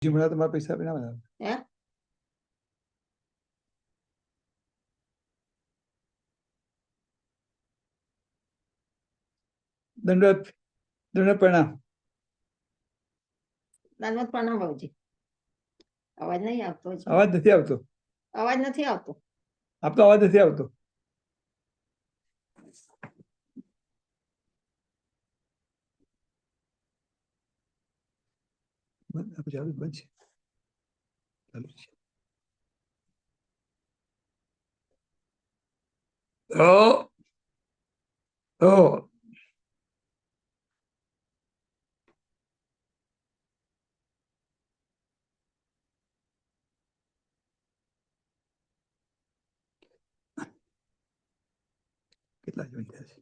જીમડા તમારા પૈસા આપીને આવે હે દંડવત દંડવત પ્રણામ. દંડવત પ્રણામ બાબુજી. અવાજ નહીં આવતો છે. અવાજ નથી આવતો. અવાજ નથી આવતો. આપતો અવાજ નથી આવતો. ચાલુ બંધ છે. ચાલુ છે. કેટલા જોઈન થયા છે?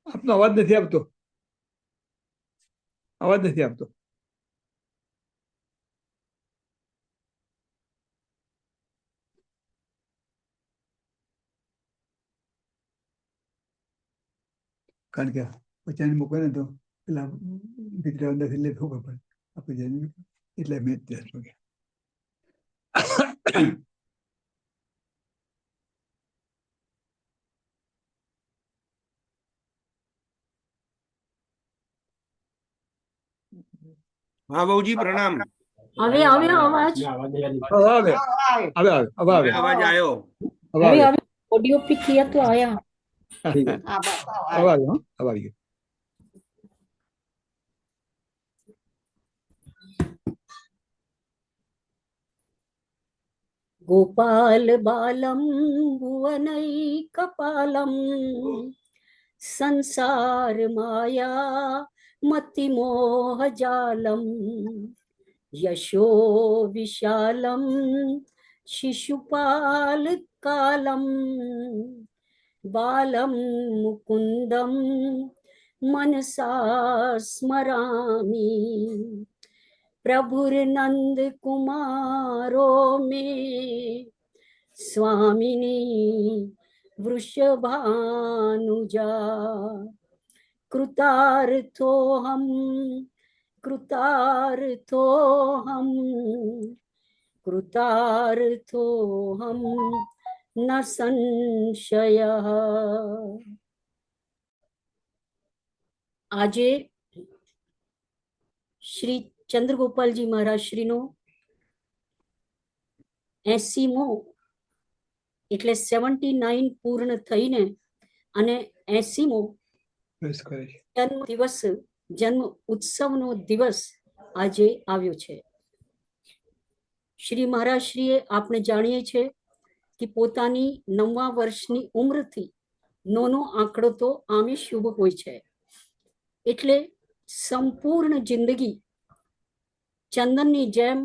આપનો અવાજ નથી આવતો. અવાજ નથી આવતો. કારણ કે પછી મૂકે ને તો પેલા દીકરા અંદરથી લે ખબર પડે આપણે જઈને એટલે મેં ત્યાં મૂકે. हाँ बाबूजी प्रणाम। હવે આવ્યો અવાજ? હવે अवाज आयो। હવે ઓડિયો પી किया तो आया। ठीक है. હા બસ अब आ गया. अब आ गया. गोपाल बालम भुवनै कपालम संसार माया मति मोह जालम यशो विशालम शिशुपाल कालम बालम मुकुंदम मनसा स्मरामि प्रभुर्नंद कुमारो में स्वामिनी वृषभानुजा कृतार्थोऽहं कृतार्थोऽहं कृतार्थोऽहं न संशयः। આજે શ્રી ચંદ્રગોપાલજી મહારાજ શ્રીનો 80મો એટલે 79 પૂર્ણ થઈને અને 80મો જન્મ દિવસ જન્મ ઉત્સવનો દિવસ આજે આવ્યો છે. શ્રી મહારાજ શ્રીએ આપણે જાણીએ છીએ કે પોતાની 9મા વર્ષની ઉંમરથી 9નો આંકડો તો આમે શુભ હોય છે. એટલે સંપૂર્ણ જિંદગી ચંદનની જેમ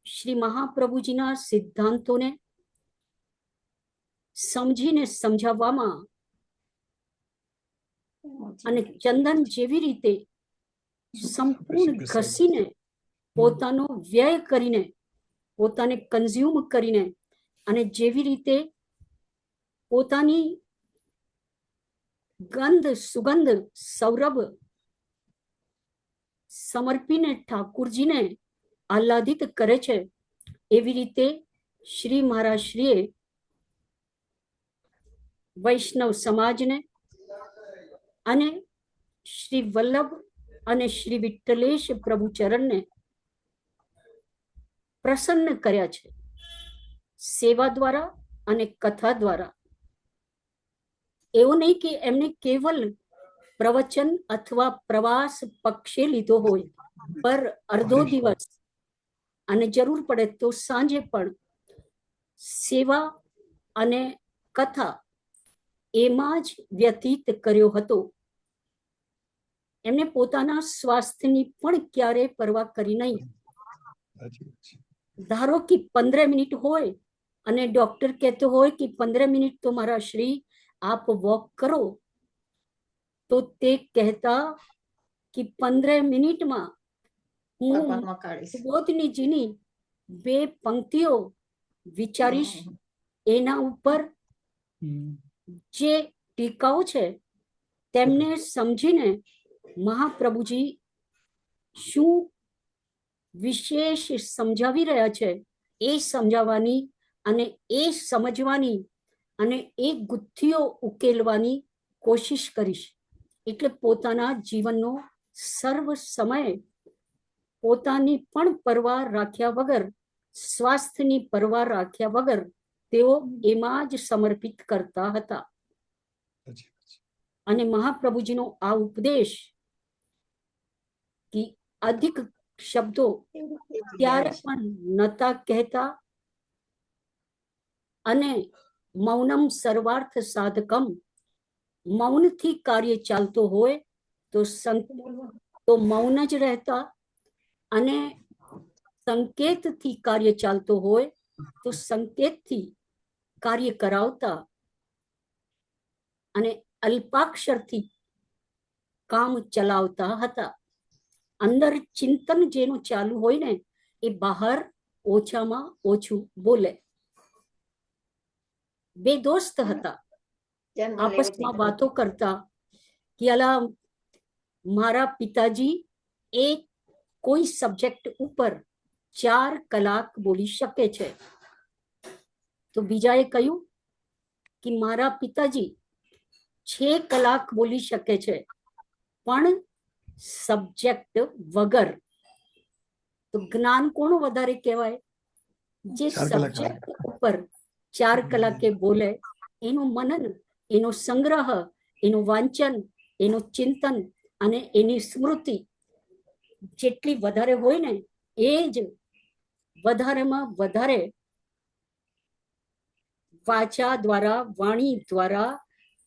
શ્રી મહાપ્રભુજીના સિદ્ધાંતોને સમજીને સમજાવવામાં અને ચંદન જેવી રીતે સંપૂર્ણ ઘસીને પોતાનો વ્યય કરીને પોતાને કન્ઝ્યુમ કરીને અને જેવી રીતે પોતાની ગંધ સુગંધ સૌરભ સમર્પીને ઠાકુરજીને આહ્લાદિત કરે છે એવી રીતે શ્રી મહારાજ શ્રીએ વૈષ્ણવ સમાજને અને શ્રી વલ્લભ અને શ્રી વિઠ્ઠલેશ પ્રભુ ચરણને પ્રસન્ન કર્યા છે સેવા દ્વારા અને કથા દ્વારા. એવું નહીં કે એમને કેવલ પ્રવચન અથવા પ્રવાસ પક્ષે લીધો હોય, પર અડધો દિવસ અને જરૂર પડે તો સાંજે પણ સેવા અને કથા એમાં જ વ્યતીત કર્યો હતો. એમને પોતાના સ્વાસ્થ્યની પણ ક્યારે પરવા કરી નહીં. ધારો કે 15 મિનિટ હોય અને ડોક્ટર કહેતો હોય કે 15 મિનિટ તો મારા શ્રી આપ વોક કરો, તો તે કહેતા કે 15 મિનિટમાં હું બોધની જીની બે પંક્તિઓ વિચારીશ એના ઉપર જે ટીકાઓ છે તેમને સમજીને મહાપ્રભુજી શું વિશેષ સમજાવી રહ્યા છે એ સમજાવવાની અને એ સમજવાની અને એ ગુથ્થીઓ ઉકેલવાની કોશિશ કરીશ. એટલે પોતાના જીવનનો સર્વ સમય પોતાની પણ પરવા રાખ્યા વગર, સ્વાસ્થ્યની પરવા રાખ્યા વગર તેઓ એમાં જ સમર્પિત કરતા હતા. અને મહાપ્રભુજીનો આ ઉપદેશ કે અધિક શબ્દો ત્યારે પણ નતા કહેતા અને મૌનમ સર્વાર્થ સાધકમ, મૌનથી કાર્ય ચાલતો હોય તો મૌન જ રહેતા, અને સંકેતથી કાર્ય ચાલતો હોય તો સંકેતથી કાર્ય કરાવતા, અને અલ્પાક્ષરથી કામ ચલાવતા હતા. અંદર ચિંતન જેનું ચાલુ હોય ને એ બહાર ઓછામાં ઓછું બોલે. બે દોસ્ત હતા, આપસમાં વાતો કરતા કે અલા મારા પિતાજી એ કોઈ સબ્જેક્ટ ઉપર 4 કલાક બોલી શકે છે. તો બીજાએ કહ્યું કે મારા પિતાજી 6 કલાક બોલી શકે છે પણ સબ્જેક્ટ વગર. તો જ્ઞાન કોનું વધારે કહેવાય? જે સબ્જેક્ટ ઉપર 4 કલાકે બોલે, એનું મનન, એનો સંગ્રહ, એનું વાંચન, એનું ચિંતન અને એની સ્મૃતિ જેટલી વધારે હોય ને એ જ વધારેમાં વધારે વાચા દ્વારા, વાણી દ્વારા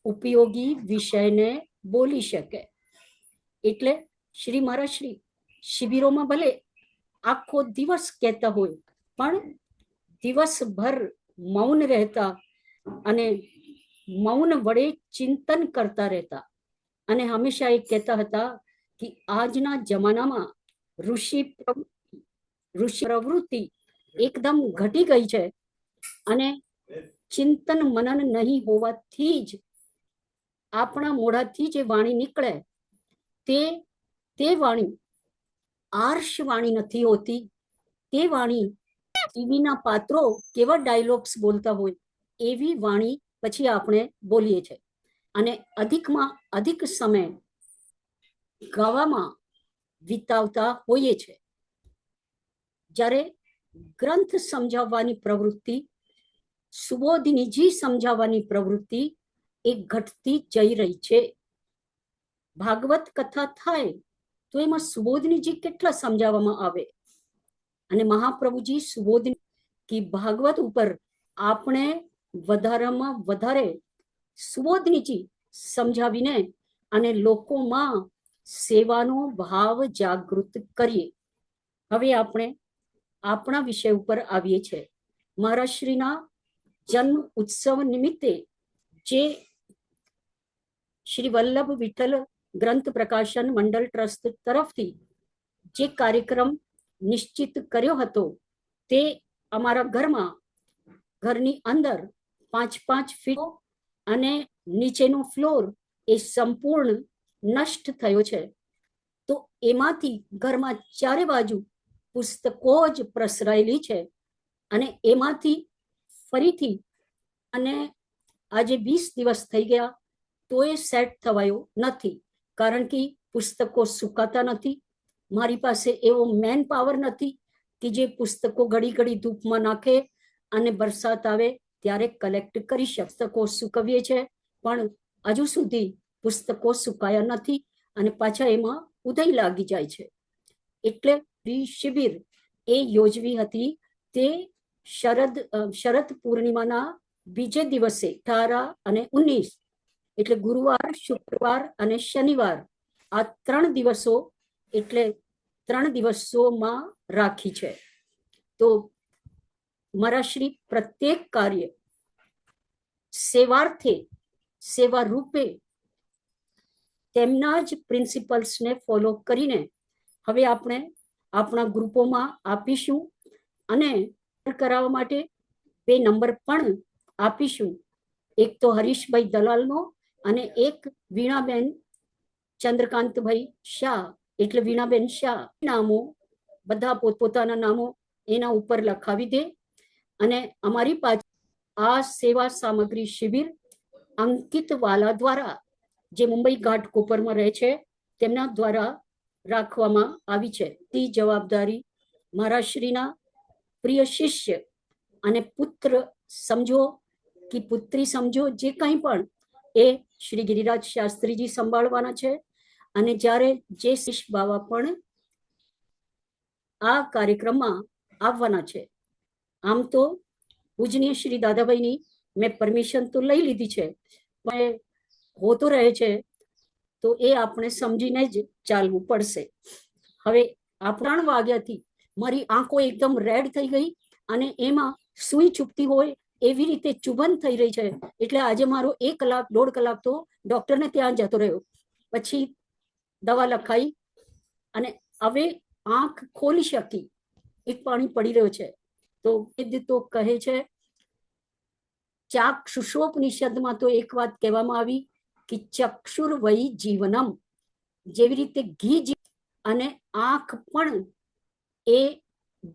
ઉપયોગી વિષયને બોલી શકે. એટલે શ્રી મહારાજ શ્રી શિબિરોમાં ભલે આખો દિવસ કહેતા હોય પણ દિવસભર મૌન રહેતા અને મૌન વડે ચિંતન કરતા રહેતા. અને હંમેશા એ કહેતા હતા કે આજના જમાનામાં ઋષિ પ્રવૃત્તિ એકદમ ઘટી ગઈ છે અને ચિંતન મનન નહીં હોવાથી જ આપણા મોઢાથી જે વાણી નીકળે તે વાણી આર્ષ વાણી નથી હોતી. તે વાણી ટીવીના પાત્રો કેવા ડાયલોગ્સ બોલતા હોય એવી વાણી પછી આપણે બોલીએ છીએ. અને અધિકમાં અધિક સમય ગાવામાં વિતાવતા હોઈએ છે. જ્યારે ગ્રંથ સમજાવવાની પ્રવૃત્તિ, સુબોધિનીજી સમજાવવાની પ્રવૃત્તિ એ ઘટતી જઈ રહી છે. ભાગવત કથા થાય તો એમાં સુબોધિનીજી કેટલા સમજાવવામાં આવે, અને મહાપ્રભુજી સુબોધિની કે ભાગવત ઉપર આપણે વધારેમાં વધારે સુબોધિનીજી સમજાવીને અને લોકોમાં સેવાનો ભાવ જાગૃત કરીએ. હવે આપણે આપણા વિષય ઉપર આવીએ છીએ. મહારાજશ્રીના જન્મ ઉત્સવ નિમિત્તે જે શ્રી વલ્લભ વિઠ્ઠલ ગ્રંથ પ્રકાશન મંડળ ટ્રસ્ટ તરફથી જે કાર્યક્રમ નિશ્ચિત કર્યો હતો તે અમારા ઘરની અંદર 5-5 ફીટ અને નીચેનો ફ્લોર એ સંપૂર્ણ નષ્ટ થયો છે. તો એમાંથી ઘરમાં ચારે બાજુ પુસ્તકો જ પ્રસરાયેલી છે અને એમાંથી ફરીથી અને આજે 20 દિવસ થઈ ગયા તો એ સેટ થવાયો નથી, કારણ કે પુસ્તકો સુકાતા નથી. મારી પાસે એવો મેન પાવર નથી કે જે પુસ્તકો ઘડી ઘડી ધૂપમાં નાખે અને વરસાદ આવે ત્યારે કલેક્ટ કરી શકે. પુસ્તકો સુકવીએ છે પણ હજુ સુધી પુસ્તકો સુકાયા નથી અને પાછા એમાં ઉદય લાગી જાય છે. એટલે શિબિર એ યોજવી હતી તે શરદ પૂર્ણિમાના બીજે દિવસે 18 અને 19, એટલે ગુરુવાર, શુક્રવાર અને શનિવાર, આ 3 દિવસો એટલે 3 દિવસોમાં રાખી છે. તો મારા શ્રી પ્રત્યેક કાર્ય સેવાર્થે, સેવા રૂપે તેમના જ પ્રિન્સિપલ્સને ફોલો કરીને હવે આપણે આપણા ગ્રુપોમાં આપીશું અને કરાવવા માટે 2 નંબર પણ આપીશું. એક તો હરીશભાઈ દલાલનો અને એક વીણાબેન ચંદ્રકાંતભાઈ શાહ એટલે વીણાબેન શાહ. નામો બધા પોતપોતાના નામો એના ઉપર લખાવી દે. અને અમારી પાસે આ સેવા સામગ્રી શિબિર અંકિત વાલા દ્વારા, જે મુંબઈ ઘાટકોપરમાં રહે છે, તેમના દ્વારા રાખવામાં આવી છે. તે જવાબદારી મારા શ્રીના પ્રિય શિષ્ય અને પુત્ર સમજો કે પુત્રી સમજો, જે કંઈ પણ એ શ્રી ગિરિરાજ શાસ્ત્રીજી સંભાળવાના છે. અને જ્યારે જે શિષ બાવા પણ આ કાર્યક્રમમાં આવવાના છે. આમ તો પૂજનીય શ્રી દાદાભાઈની મેં પરમિશન તો લઈ લીધી છે, પણ હોતો રહે છે તો એ આપણે સમજીને જ ચાલવું પડશે. હવે આ 3 વાગ્યાથી મારી આંખો એકદમ રેડ થઈ ગઈ અને એમાં સૂઈ ચૂકતી હોય એવી રીતે ચુભન થઈ રહી છે. એટલે આજે મારો 1 કલાક 1.5 કલાક તો ડોક્ટરને ત્યાં જતો રહ્યો. પછી દવા લખાઈ અને હવે આંખ ખોલી શકી. એક પાણી પડી રહ્યો છે. તો કહે છે, ચાક્ષુષોપનિષદમાં તો એક વાત કહેવામાં આવી કે ચક્ષુર વૈ જીવનમ, જેવી રીતે ઘી અને આંખ પણ એ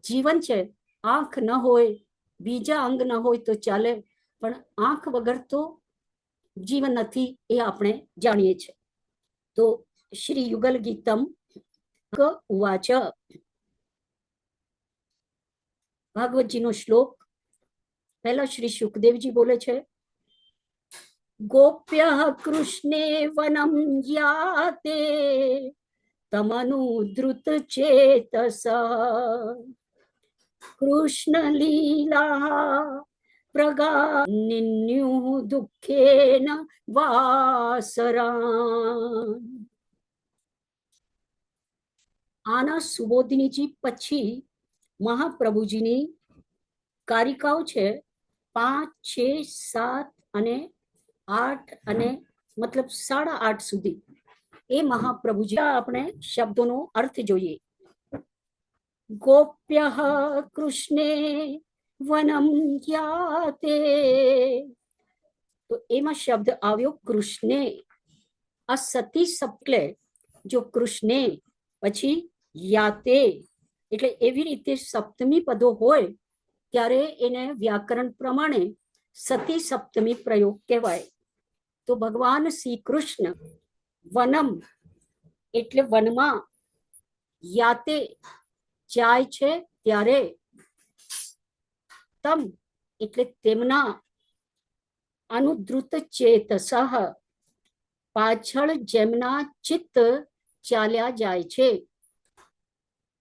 જીવન છે. આંખ ન હોય, બીજા અંગ ન હોય તો ચાલે, પણ આંખ વગર તો જીવન નથી, એ આપણે જાણીએ છીએ. તો શ્રી યુગલ ગીતમ ઉવાચ, ભાગવતજીનો શ્લોક. પહેલા શ્રી સુખદેવજી બોલે છે, ગોપ્ય કૃષ્ણે વનમ યાતે તમનુદ્રુત ચેતસ કૃષ્ણ લીલા પ્રગા નિન્યુ દુઃખેન વાસરા. આના સુબોધિનીજી પછી મહાપ્રભુજીની કારિકાઓ છે 5, 6, 7 અને 8 અને મતલબ 8.5 સુધી. એ મહાપ્રભુજી આપણે શબ્દોનો અર્થ જોઈએ. ગોપ્ય કૃષ્ણે વનમ યાતે, તો એમાં શબ્દ આવ્યો કૃષ્ણે. આ સતી સપ્લે જો કૃષ્ણે પછી યાતે, એટલે એવી રીતે સપ્તમી પદો હોય ત્યારે એને વ્યાકરણ પ્રમાણે સતી સપ્તમી પ્રયોગ કહેવાય. તો ભગવાન શ્રી કૃષ્ણ વનમ એટલે વનમાં, યાતે જાય છે ત્યારે, તમ એટલે તેમના, અનુદ્રુત ચેતસઃ પાછળ જેમના ચિત્ત ચાલ્યા જાય છે,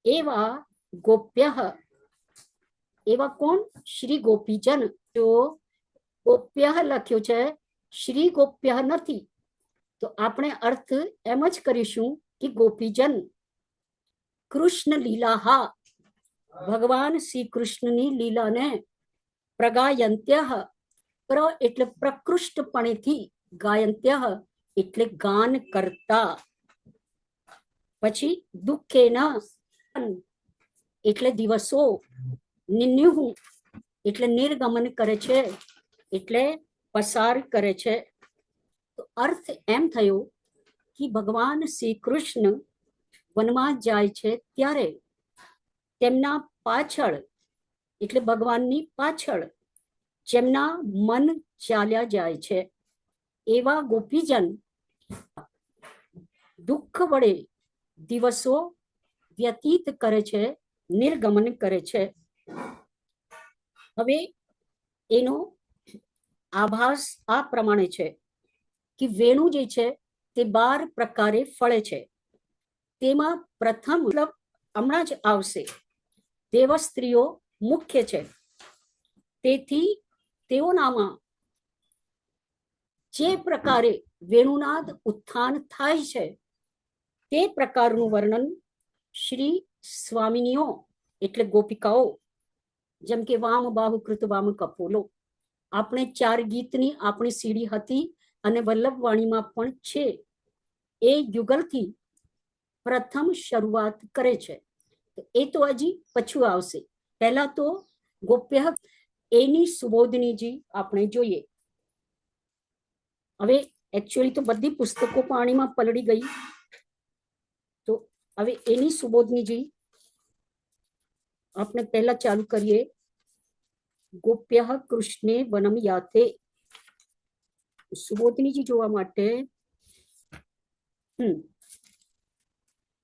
એવા ગોપ્ય. એવા કોણ? શ્રી ગોપીજન. જો ગોપ્ય લખ્યો છે, શ્રી ગોપ્ય નથી, તો આપણે અર્થ એમ જ કરીશું કે ગોપીજન. કૃષ્ણ લીલા, ભગવાન શ્રી કૃષ્ણની લીલાને પ્રગાયંત્ય, એટલે પ્રકૃષ્ટપણેથી, ગાયંત્ય એટલે ગાન કરતા. પછી દુઃખેના એટલે દિવસો, નિન્યુ એટલે નિર્ગમન કરે છે, એટલે પસાર કરે છે. તો અર્થ એમ થયો કે ભગવાન શ્રી કૃષ્ણ વનમાં જાય છે ત્યારે તેમના પાછળ એટલે ભગવાનની પાછળ જેમના મન ચાલ્યા જાય છે, એવા ગોપીજન દુઃખ વડે દિવસો વ્યતીત કરે છે, નિર્ગમન કરે છે. હવે એનો આભાસ આ પ્રમાણે છે કે વેણુ જે છે તે 12 પ્રકારે ફળે છે. તેમાં પ્રથમ મતલબ હમણાં જ આવશે, દેવ સ્ત્રીઓ મુખ્ય છે. તેથી તેઓનામાં જે પ્રકારે વેણુનાદ ઉત્થાન થાય છે તે પ્રકારનું વર્ણન શ્રી સ્વામિનીઓ એટલે ગોપિકાઓ, જેમ કે વામ બાહુ કૃત વામ કપોલો, આપણે 4 ગીતની આપણી સીડી હતી અને વલ્લભવાણીમાં પણ છે. એ યુગલથી પ્રથમ શરૂઆત કરે છે. એ તો હજી પછું આવશે. પહેલા તો ગોપ્ય એની સુબોધનીજી આપણે જોઈએ. હવે એકચ્યુઅલી તો બધી પુસ્તકો પાણીમાં પલળી ગઈ, તો હવે એની સુબોધનીજી આપણે પહેલા ચાલુ કરીએ. ગોપ્ય કૃષ્ણે વનમ યાતે. સુબોધનીજી જોવા માટે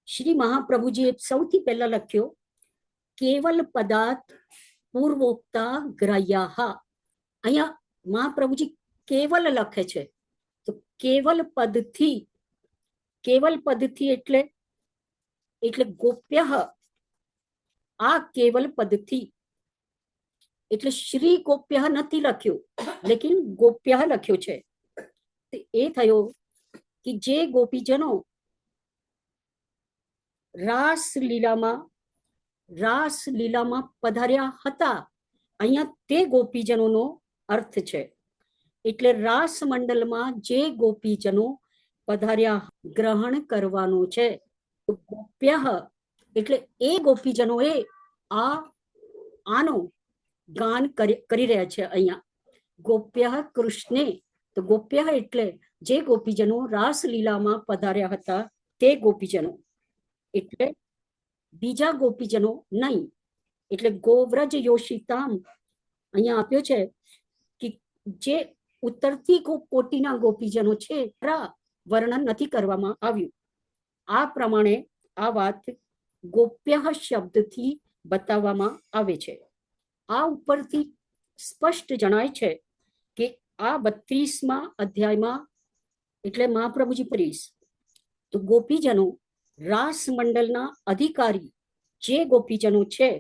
શ્રી મહાપ્રભુજીએ સૌથી પહેલા લખ્યો કેવલ પદાર્થ પૂર્વોક્તા ગ્રાહ્યાહ. અહીંયા મહાપ્રભુજી કેવલ લખે છે, તો કેવલ પદથી એટલે ગોપ્ય. આ કેવલ પદથી એટલે શ્રી ગોપ્ય નથી લખ્યું, લેકિન ગોપ્ય લખ્યું છે. એ થયો કે જે ગોપીજનો રાસલીલામાં પધાર્યા હતા, અહીંયા તે ગોપીજનોનો અર્થ છે. એટલે રાસ મંડળમાં જે ગોપીજનો પધાર્યા ગ્રહણ કરવાનો છે. ગોપ્ય એટલે એ ગોપીજનોએ આનો ગાન કરી રહ્યા છે. અહીંયા ગોપ્ય કૃષ્ણે, તો ગોપ્ય એટલે જે ગોપીજનો રાસલીલામાં પધાર્યા હતા તે ગોપીજનો, એટલે બીજા ગોપીજનો નહીં. એટલે ગોવ્રજ યોષિતામ અહીંયા આપ્યો છે કે જે ઉત્તરથી કોટીના ગોપીજનો છે વર્ણન નથી કરવામાં આવ્યું. આ પ્રમાણે આ વાત ગોપ્ય શબ્દથી બતાવવામાં આવે છે. આ ઉપરથી સ્પષ્ટ જણાય છે કે આ 32મા અધ્યાયમાં એટલે મહાપ્રભુજી 30 તો ગોપીજનો રાસ મંડળના અધિકારી જે ગોપીજનો છે,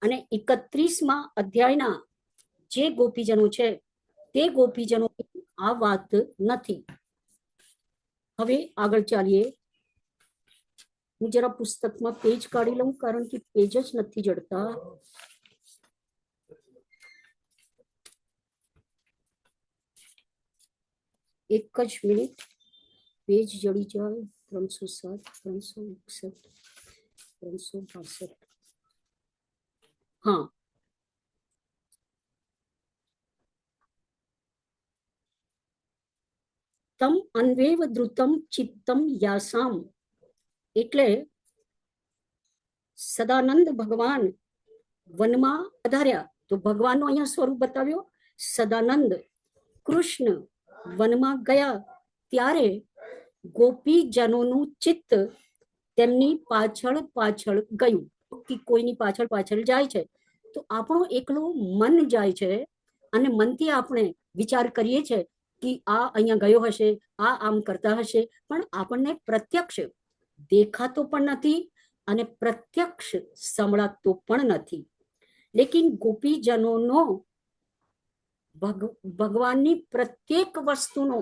અને 31મા અધ્યાયના જે ગોપીજનો છે તે ગોપીજનો આ વાત નથી. હવે આગળ ચાલીએ. હું જરા પુસ્તકમાં પેજ કાઢી લઉં, કારણ કે પેજ જ નથી જડતા. એક જ મિનિટ, પેજ જડી જાય. 307, 361, 362. હા, તમ અન્વેવ દ્રુતમ ચિત્તમ યાસામ એટલે સદાનંદ ભગવાન વનમાં પધાર્યા, તો ભગવાનનો અહીંયા સ્વરૂપ બતાવ્યો. સદાનંદ કૃષ્ણ વનમાં ગયા ત્યારે ગોપીજનોનું ચિત્ત તેમની પાછળ ગયું. કે કોઈની પાછળ જાય છે તો આપણો એકલો મન જાય છે, અને મનથી આપણે વિચાર કરીએ છીએ કે આ અહીંયા ગયો હશે, આ આમ કરતા હશે, પણ આપણને પ્રત્યક્ષ દેખાતો પણ નથી અને પ્રત્યક્ષ સંભળાતો પણ નથી. લેકિન ગોપીજનોનો ભગવાનની પ્રત્યેક વસ્તુનો,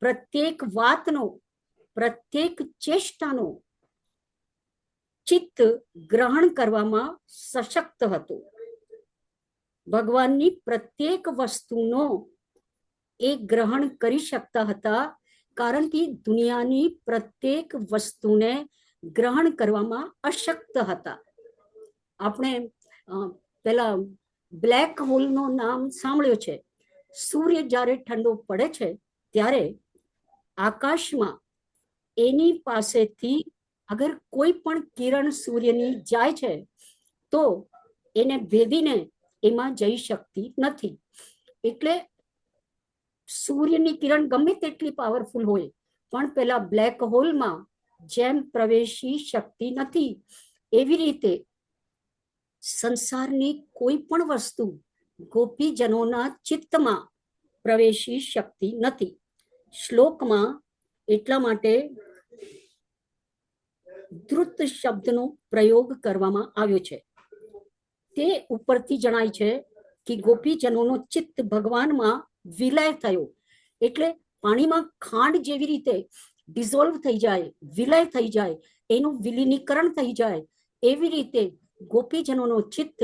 પ્રત્યેક વાતનો, પ્રત્યેક ચેષ્ટાનો ચિત્ત ગ્રહણ કરવામાં સશક્ત હતો. ભગવાનની પ્રત્યેક વસ્તુનો એ ગ્રહણ કરી શકતા હતા, કારણ કે દુનિયાની પ્રત્યેક વસ્તુને ગ્રહણ કરવામાં અશક્ત હતા. આપણે પેલા બ્લેક હોલનો નામ સાંભળ્યો છે. સૂર્ય જ્યારે ઠંડો પડે છે ત્યારે આકાશમાં એની પાસેથી અગર કોઈ પણ કિરણ સૂર્યની જાય છે તો એને ભેદીને એમાં જઈ શકતી નથી. એટલે સૂર્યની કિરણ ગમે તેટલી પાવરફુલ હોય પણ પેલા બ્લેક હોલમાં જેમ પ્રવેશી શકતી નથી, એવી રીતે સંસારની કોઈ પણ વસ્તુ ગોપીજનોના ચિત્તમાં પ્રવેશી શકતી નથી. શ્લોકમાં એટલા માટે ધ્રુત શબ્દનો પ્રયોગ કરવામાં આવ્યો છે. તે ઉપરથી જણાય છે કે ગોપીજનોનો ચિત્ત ભગવાનમાં વિલય થયો. એટલે પાણીમાં ખાંડ જેવી રીતે ડિઝોલ્વ થઈ જાય, વિલય થઈ જાય, એનું વિલીનીકરણ થઈ જાય, એવી રીતે ગોપીજનોનો ચિત્ત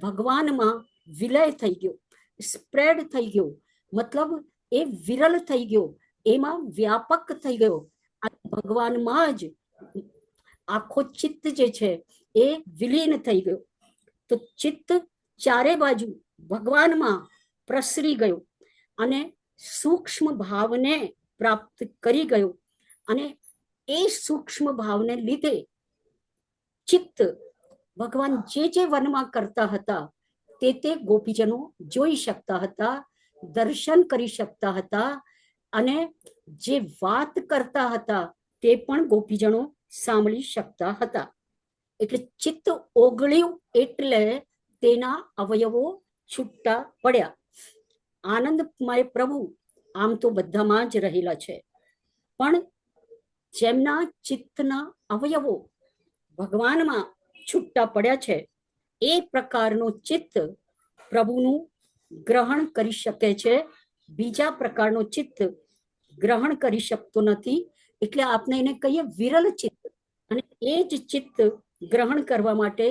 ભગવાનમાં વિલય થઈ ગયો, સ્પ્રેડ થઈ ગયો. મતલબ એ વિરલ થઈ ગયો, એમાં વ્યાપક થઈ ગયો. ભગવાનમાં જ આખો ચિત્ત જે છે એ વિલીન થઈ ગયો. તો ચિત્ત ચારે બાજુ ભગવાનમાં પ્રસરી ગયું અને સૂક્ષ્મ ભાવને પ્રાપ્ત કરી ગયું. અને એ સૂક્ષ્મ ભાવને લીધે ચિત્ત ભગવાન જે વનમાં કરતા હતા તે ગોપીજનો જોઈ શકતા હતા, દર્શન કરી શકતા હતા, અને જે વાત કરતા હતા તે પણ ગોપીજનો સાંભળી શકતા હતા. એટલે ચિત્ત ઓગળ્યું એટલે તેના અવયવો છૂટા પડ્યા. આનંદમય પ્રભુ આમ તો બધામાં જ રહેલા છે, પણ જેમના ચિત્તના અવયવો ભગવાનમાં છૂટા પડ્યા છે એ પ્રકારનો ચિત્ત પ્રભુનું ગ્રહણ કરી શકે છે. બીજા પ્રકારનો ચિત્ત ગ્રહણ કરી શકતો નથી. એટલે આપણે એને કહીએ વિરલ ચિત્ત, અને એ જ ચિત્ત ગ્રહણ કરવા માટે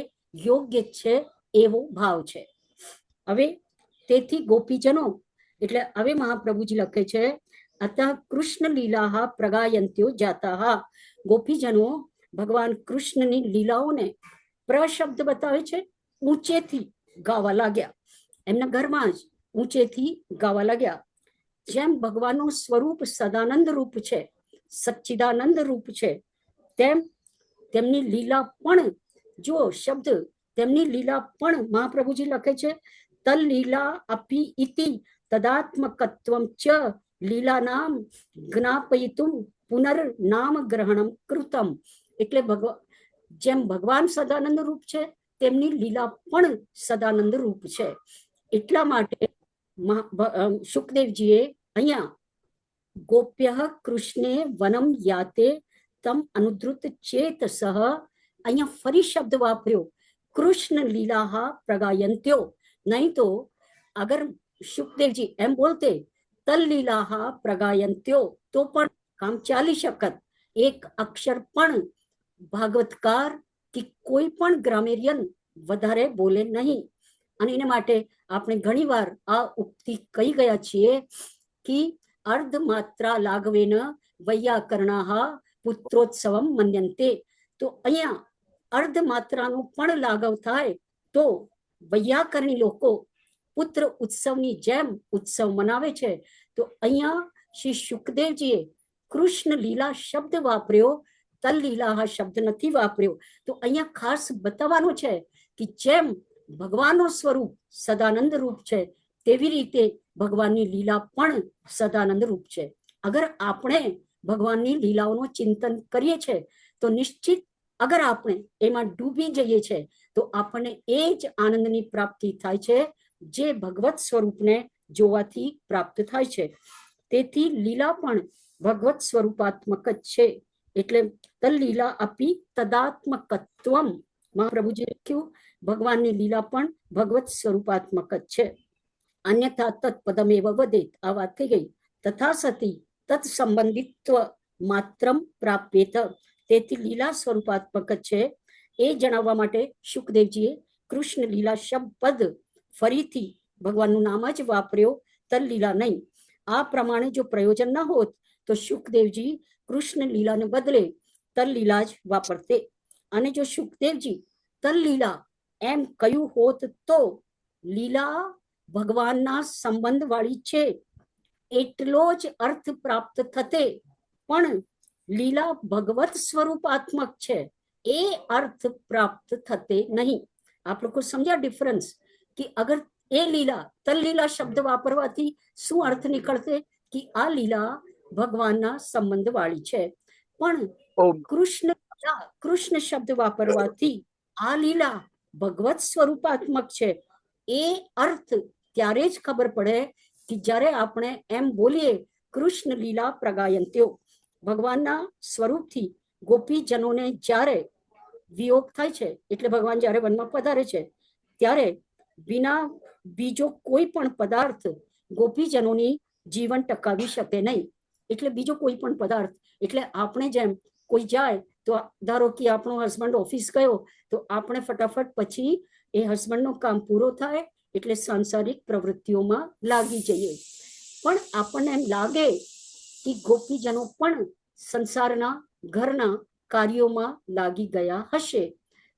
યોગ્ય છે એવો ભાવ છે. હવે તેથી ગોપીજનો એટલે હવે મહાપ્રભુજી લખે છે, અતઃ કૃષ્ણ લીલા પ્રગાયંત્યો જાતા. ગોપીજનો ભગવાન કૃષ્ણની લીલાઓને પ્રશબ્દ બતાવે છે, ઊંચેથી ગાવા લાગ્યા. એમના ઘરમાં જ ઊંચેથી ગાવા લાગ્યા. જેમ ભગવાનનું સ્વરૂપ સદાનંદ રૂપ છે, સચ્ચિદાનંદ રૂપ છે, તેમ તેમની લીલા પણ, જો શબ્દ તેમની લીલા પણ મહાપ્રભુજી લખે છે, તલ લીલા અપી ઇતિ તદાત્મકત્વમ ચ લીલા નામ જ્ઞાપયિતુમ પુનર્નામ ગ્રહણમ કૃતમ. એટલે જેમ ભગવાન સદાનંદ રૂપ છે તેમની લીલા પણ સદાનંદ રૂપ છે. એટલા માટે શુકદેવજીએ અહીંયા ગોપ્ય કૃષ્ણે વનમ યાતે તમ અનુદ્રુત ચેતસઃ, અહીંયા ફરી શબ્દ વાપર્યો, કૃષ્ણ લીલા પ્રગાયંત્યો. નહીં તો અગર શુકદેવજી એમ બોલતે તલ લીલા પ્રગાયંત્યો તો પણ કામ ચાલી શકત. એક અક્ષર પણ ભાગવતકાર કે કોઈ પણ ગ્રામેરિયન વધારે બોલે નહીં. અને એના માટે આપણે ઘણીવાર આ ઉક્તિ કહી ગયા છીએ કે અર્ધ માત્રા લાઘવેન વૈયાકરણાહ પુત્રોત્સવમ મન્યન્તે. તો અહીંયા અર્ધ માત્રાનો પણ લાઘવ થાય તો વૈયાકરણી લોકો પુત્ર ઉત્સવની જેમ ઉત્સવ મનાવે છે. તો અહીંયા શ્રી શુકદેવજીએ કૃષ્ણ લીલા શબ્દ વાપર્યો, તલ લીલા શબ્દ નથી વાપર્યો. તો અહીંયા ખાસ બતાવવાનું છે કે જેમ ભગવાનનું સ્વરૂપ સદાનંદ રૂપ છે તેવી રીતે ભગવાનની લીલા પણ સદાનંદ રૂપ છે. અગર આપણે ભગવાનની લીલાઓનું ચિંતન કરીએ છીએ તો નિશ્ચિત અગર આપણે એમાં ડૂબી જઈએ છીએ તો આપણને એ જ આનંદની પ્રાપ્તિ થાય છે જે ભગવત સ્વરૂપને જોવાથી પ્રાપ્ત થાય છે. તેથી લીલા પણ ભગવત સ્વરૂપાત્મક જ છે. એટલે તલ લીલા અપી તદાત્મકત્વમ, મહાપ્રભુજી લખ્યું ભગવાનની લીલા પણ ભગવત સ્વરૂપાત્મક જ છે. અન્યથા તત્પદમેવ વદેત, આ વાત થઈ ગઈ. તથા સતી તત્ સંબંધિત્વ માત્રમ પ્રાપ્યેત, તેથી લીલા સ્વરૂપાત્મક જ છે એ જણાવવા માટે શુકદેવજીએ કૃષ્ણ લીલા શબ્દ પદ ફરીથી ભગવાનનું નામ જ વાપર્યો, તલ લીલા નહીં. આ પ્રમાણે જો પ્રયોજન ન હોત તો શુકદેવજી કૃષ્ણ લીલાને બદલે તલ લીલા જ વાપરતે. અને જો શુકદેવજી તલ લીલા એમ કહ્યું હોત તો લીલા ભગવાનના સંબંધ વાળી છે એટલો જ અર્થ પ્રાપ્ત થતે, પણ લીલા ભગવત સ્વરૂપાત્મક છે એ અર્થ પ્રાપ્ત થતે નહીં. આપ લોકો સમજ્યા ડિફરન્સ? કે અગર એ લીલા તલ લીલા શબ્દ વાપરવાથી શું અર્થ નીકળશે કે આ લીલા ભગવાનના સંબંધ વાળી છે, પણ કૃષ્ણ શબ્દ વાપરવાથી આ લીલા ભગવત સ્વરૂપાત્મક છે એ અર્થ ત્યારે જ ખબર પડે કે જ્યારે આપણે એમ બોલીએ કૃષ્ણ લીલા પ્રગાયંત્યો. ભગવાનના સ્વરૂપથી ગોપીજનોને જ્યારે વિયોગ થાય છે, એટલે ભગવાન જ્યારે વનમાં પધારે છે ત્યારે વિના બીજો કોઈ પણ પદાર્થ ગોપીજનોની જીવન ટકાવી શકે નહીં. એટલે બીજો કોઈ પણ પદાર્થ, એટલે આપણે જેમ કોઈ જાય તો ધારો કે આપણો હસબન્ડ ઓફિસ ગયો તો આપણે ફટાફટ પછી એ હસબન્ડનો કામ પૂરો થાય એટલે સાંસારિક પ્રવૃત્તિઓમાં લાગી જઈએ. પણ આપણને એમ લાગે કે ગોપીજનો પણ સંસારના ઘરના કાર્યોમાં લાગી ગયા હશે,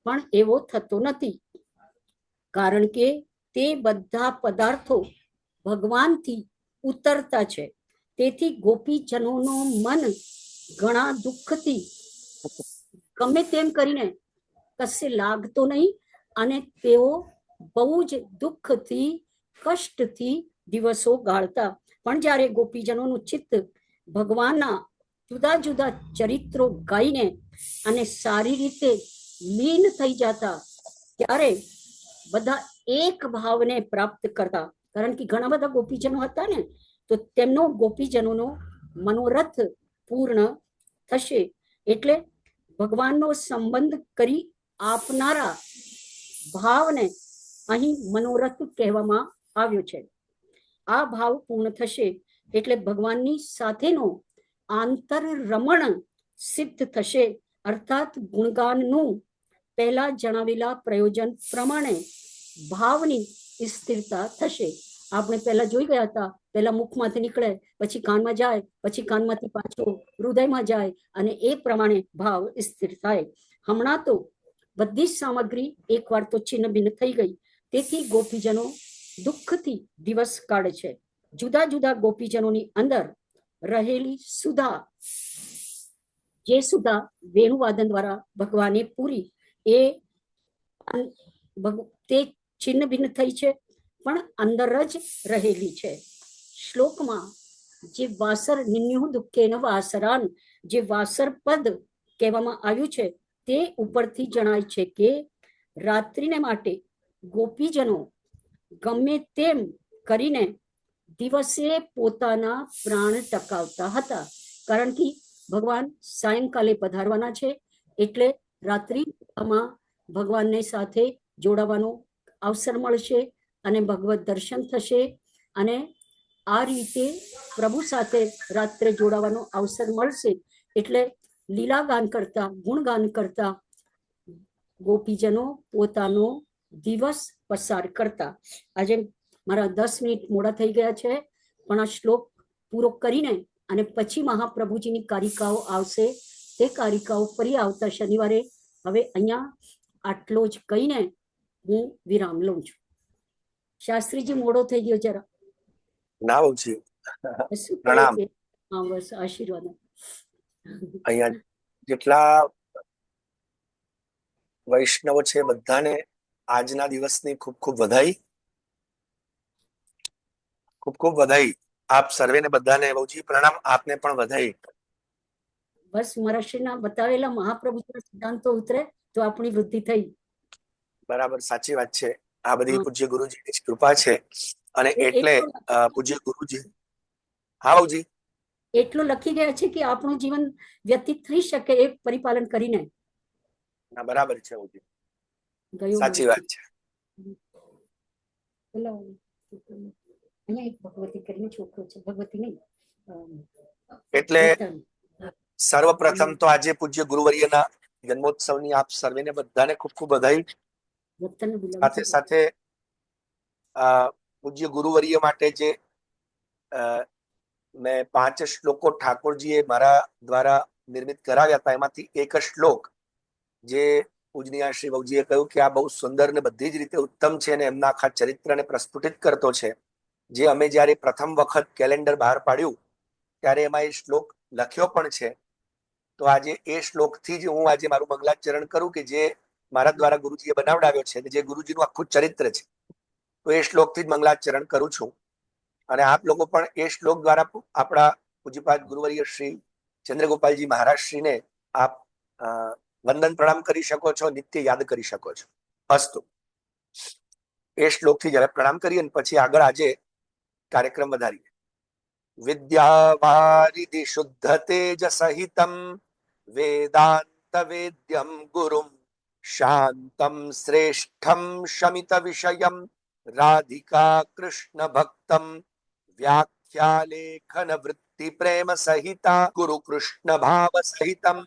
પણ એવો થતો નથી, કારણ કે તે બધા પદાર્થો ભગવાનથી ઉતરતા છે. તેથી ગોપીજનોનું મન ઘણા દુઃખથી ગમે તેમ કરીને કશે લાગતો નહીં, અને તેઓ બહુ જ દુઃખથી કષ્ટથી દિવસો ગાળતા. પણ જ્યારે ગોપીજનોનું ચિત્ત ભગવાનના જુદા જુદા ચરિત્રો ગાઈને અને સારી રીતે લીન થઈ જતા, ત્યારે બધા એક ભાવને પ્રાપ્ત કરતા. કારણ કે ઘણા બધા ગોપીજનો હતા ને, તો તેમનો ગોપીજનોનો મનોરથ પૂર્ણ થશે. એટલે ભગવાનનો સંબંધ કરી આપનારા ભાવને અહીં મનોરથ કહેવામાં આવ્યો છે. આ ભાવ પૂર્ણ થશે એટલે ભગવાનની સાથેનો આંતર રમણ સિદ્ધ થશે, અર્થાત ગુણગાનનું પહેલા જણાવેલા પ્રયોજન પ્રમાણે ભાવની સ્થિરતા થશે. આપણે પહેલા જોઈ ગયા હતા, પહેલા મુખમાંથી નીકળે, પછી કાનમાં જાય, પછી કાનમાંથી પાછો હૃદયમાં જાય, અને એ પ્રમાણે ભાવ સ્થિર થાય. હમણાં તો બધી જ સામગ્રી એકવાર તો છિન્ન ભિન્ન થઈ ગઈ, તેથી ગોપીજનો દુઃખથી દિવસ કાઢે છે. જુદા જુદા ગોપીજનોની અંદર રહેલી સુધા, જે સુધા વેણુવાદન દ્વારા ભગવાને પૂરી, એ તે છિન્ન ભિન્ન થઈ છે, પણ અંદર જ રહેલી છે. શ્લોકમાં જે વાસર નિન્યુ દુઃખેન વાસરાન, જે વાસર પદ કહેવામાં આવ્યું છે, તે ઉપરથી જણાય છે કે રાત્રિને માટે ગોપીજનો ગમે તેમ કરીને દિવસે પોતાના પ્રાણ ટકાવતા હતા. કારણ કે ભગવાન સાયંકાલે પધારવાના છે, એટલે રાત્રિમાં ભગવાનને સાથે જોડાવાનો અવસર મળશે અને ભગવત દર્શન થશે, અને આ રીતે પ્રભુ સાથે રાત્રે જોડાવાનો અવસર મળશે. એટલે લીલાગાન કરતા, ગુણગાન કરતા ગોપીજનો પોતાનો દિવસ પસાર કરતા. આજે મારા 10 મિનિટ મોડા થઈ ગયા છે, પણ આ શ્લોક પૂરો કરીને અને પછી મહાપ્રભુજીની કારિકાઓ આવશે. તે કારિકાઓ ફરી આવતા શનિવારે. હવે અહીંયા આટલો જ કહીને હું વિરામ લઉં છું. શાસ્ત્રીજી મોડો થઈ ગયો જરા. ના બહુજી, શું કહે પ્રણામ. છે? હા, બસ આશીર્વાદ. અહીંયા જેટલા વૈષ્ણવો છે બધાને આજના દિવસની ખૂબ ખૂબ વધાઈ, ખૂબ ખૂબ વધાઈ. આપ સર્વેને બધાને બહુજી પ્રણામ. આપને પણ વધાઈ. બસ મહર્ષિના બતાવેલા મહાપ્રભુના સિદ્ધાંતો ઉતરે તો આપણી વૃદ્ધિ થઈ. બરાબર, સાચી વાત છે. આ બધી હા. પૂજ્ય ગુરુજીની જ કૃપા છે, અને એટલે પૂજ્ય ગુરુજી. હા બહુજી, એટલું લખી ગયા છે કે આપણું જીવન વ્યતીત થઈ શકે એ પરિપાલન કરીને. ના બરાબર છે બહુજી, ગયું સાચી વાત છે. પેલા અહીંયા એક ભગવતી કરીને છોકરો છે, ભગવતી નહીં, એટલે રતન. સર્વપ્રથમ તો આજે પૂજ્ય ગુરુવર્યના જન્મોત્સવની આપ સર્વેને બધાને ખૂબ ખૂબ વધાઈ. રતન બોલાવું સાથે છે. સાથે પૂજ્ય ગુરુવર્ય માટે જે મેં 5 શ્લોકો ઠાકોરજીએ મારા દ્વારા નિર્મિત કરાવ્યા હતા, એમાંથી એક શ્લોક જે પૂજનીય શ્રી બહુજીએ કહ્યું કે આ બહુ સુંદર ને બધી જ રીતે ઉત્તમ છે, અને એમના આખા ચરિત્રને પ્રસ્ફુટિત કરતો છે. જે અમે જ્યારે પ્રથમ વખત કેલેન્ડર બહાર પાડ્યું ત્યારે એમાં એ શ્લોક લખ્યો પણ છે. તો આજે એ શ્લોકથી જ હું આજે મારું મંગલાચરણ કરું, કે જે મારા દ્વારા ગુરુજીએ બનાવડાવ્યો છે, જે ગુરુજીનું આખું ચરિત્ર છે. તો એ શ્લોકથી જ મંગલાચરણ કરું છું. અને આપ લોકો પણ એ શ્લોક દ્વારા આપણા પૂજ્યપાદ ગુરુવર્ય શ્રી ચંદ્રગોપાલજી મહારાજ શ્રીને આપ વંદન પ્રણામ કરી શકો છો, નિત્ય યાદ કરી શકો છો. અસ્તુ. એ શ્લોકથી જયારે પ્રણામ કરીએ ને પછી આગળ આજે કાર્યક્રમ વધારીએ. વિદ્યાવારિધિ શુદ્ધ તેજ સહિતમ વેદાંત વેદ્યમ ગુરુમ શાંતમ શ્રેષ્ઠમ શમિત વિષયમ રાધિકા કૃષ્ણ ભક્તમ વ્યાખ્યાલેખન વૃત્તિ પ્રેમ સહિતા ગુરુ કૃષ્ણ ભાવ સહિતમ